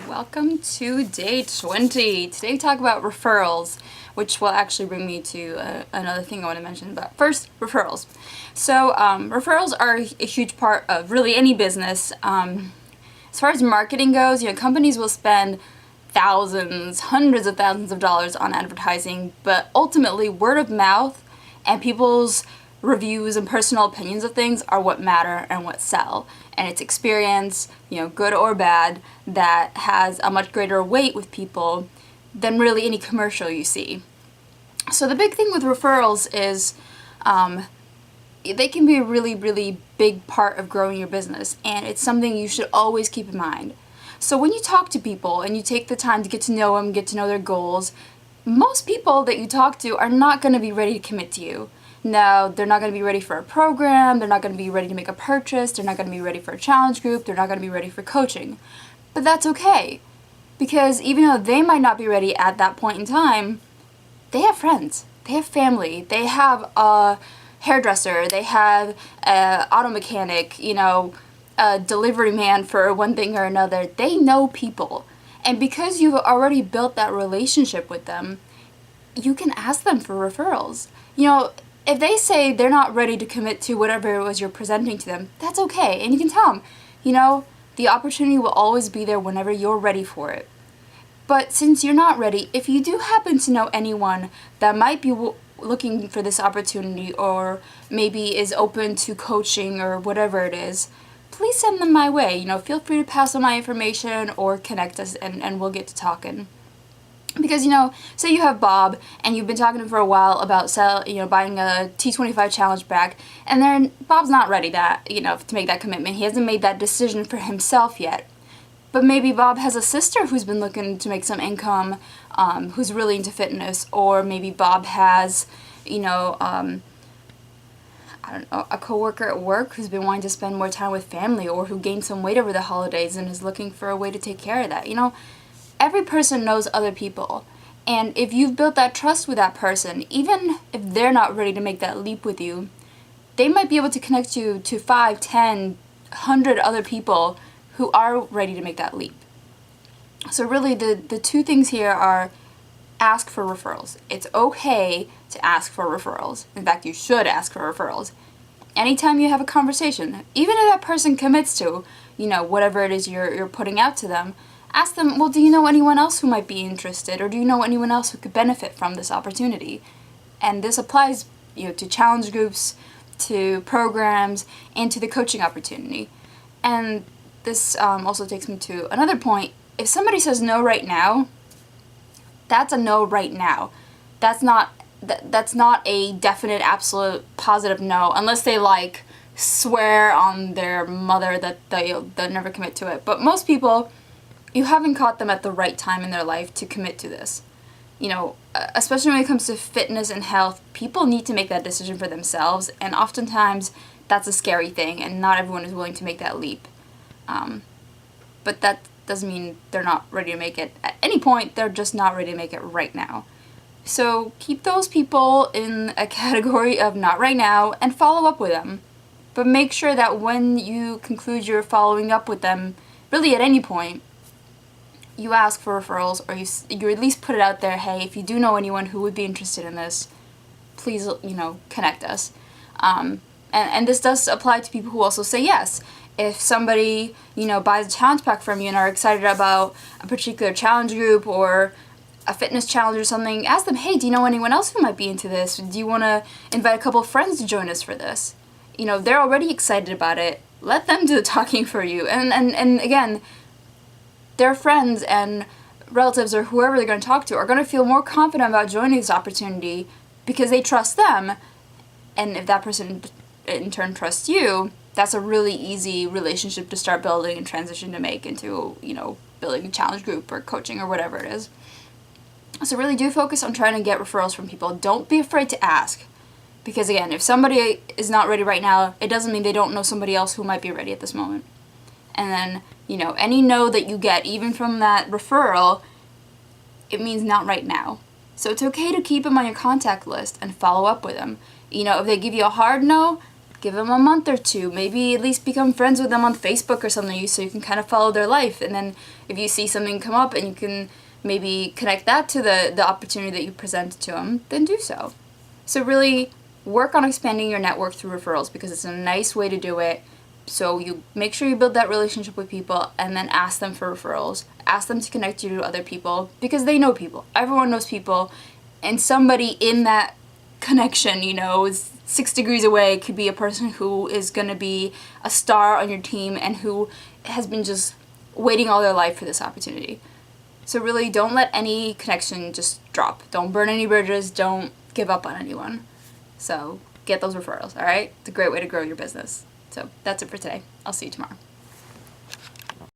Welcome to day 20. Today we talk about referrals, which will actually bring me to another thing I want to mention. But first, referrals. So referrals are a huge part of really any business. As far as marketing goes, companies will spend thousands, hundreds of thousands of dollars on advertising, but ultimately word of mouth and people's reviews and personal opinions of things are what matter and what sell. And it's experience, good or bad, that has a much greater weight with people than really any commercial you see. So the big thing with referrals is they can be a really, really big part of growing your business, and it's something you should always keep in mind. So when you talk to people and you take the time to get to know them, get to know their goals, most people that you talk to are not going to be ready to commit to you. No, they're not going to be ready for a program, they're not going to be ready to make a purchase, they're not going to be ready for a challenge group, they're not going to be ready for coaching. But that's okay, because even though they might not be ready at that point in time, they have friends, they have family, they have a hairdresser, they have an auto mechanic, a delivery man for one thing or another. They know people. And because you've already built that relationship with them, you can ask them for referrals. If they say they're not ready to commit to whatever it was you're presenting to them, that's okay. And you can tell them, the opportunity will always be there whenever you're ready for it. But since you're not ready, if you do happen to know anyone that might be looking for this opportunity or maybe is open to coaching or whatever it is, please send them my way. Feel free to pass on my information or connect us and we'll get to talking. Because, say you have Bob and you've been talking to him for a while about buying a T25 challenge bag, and then Bob's not ready to make that commitment. He hasn't made that decision for himself yet. But maybe Bob has a sister who's been looking to make some income, who's really into fitness, or maybe Bob has, a coworker at work who's been wanting to spend more time with family, or who gained some weight over the holidays and is looking for a way to take care of that. Every person knows other people, and if you've built that trust with that person, even if they're not ready to make that leap with you, they might be able to connect you to 5, 10, 100 other people who are ready to make that leap. So really the two things here are ask for referrals. It's okay to ask for referrals. In fact, you should ask for referrals. Anytime you have a conversation, even if that person commits to, whatever it is you're putting out to them, ask them, well, do you know anyone else who might be interested, or do you know anyone else who could benefit from this opportunity? And this applies, to challenge groups, to programs, and to the coaching opportunity. And this also takes me to another point. If somebody says no right now, that's a no right now. That's not a definite, absolute, positive no, unless they swear on their mother that they'll never commit to it. But most people, you haven't caught them at the right time in their life to commit to this. Especially when it comes to fitness and health, people need to make that decision for themselves, and oftentimes that's a scary thing, and not everyone is willing to make that leap. But that doesn't mean they're not ready to make it at any point, they're just not ready to make it right now. So keep those people in a category of not right now and follow up with them. But make sure that when you conclude your following up with them, really at any point, you ask for referrals, or you at least put it out there, hey, if you do know anyone who would be interested in this, please, connect us. And this does apply to people who also say yes. If somebody, buys a challenge pack from you and are excited about a particular challenge group or a fitness challenge or something, ask them, hey, do you know anyone else who might be into this? Do you want to invite a couple of friends to join us for this? They're already excited about it. Let them do the talking for you. And again, their friends and relatives or whoever they're going to talk to are going to feel more confident about joining this opportunity because they trust them. And if that person in turn trusts you, that's a really easy relationship to start building and transition to make into, building a challenge group or coaching or whatever it is. So really do focus on trying to get referrals from people. Don't be afraid to ask. Because again, if somebody is not ready right now, it doesn't mean they don't know somebody else who might be ready at this moment. And then, any no that you get, even from that referral, it means not right now. So it's okay to keep them on your contact list and follow up with them. If they give you a hard no, Give them a month or two. Maybe at least become friends with them on Facebook or something so you can kind of follow their life. And then if you see something come up and you can maybe connect that to the opportunity that you presented to them, then do so. So really work on expanding your network through referrals because it's a nice way to do it. So you make sure you build that relationship with people and then ask them for referrals. Ask them to connect you to other people because they know people. Everyone knows people, and somebody in that connection, is 6 degrees away, could be a person who is going to be a star on your team and who has been just waiting all their life for this opportunity. So really don't let any connection just drop. Don't burn any bridges. Don't give up on anyone. So get those referrals, all right? It's a great way to grow your business. So that's it for today. I'll see you tomorrow.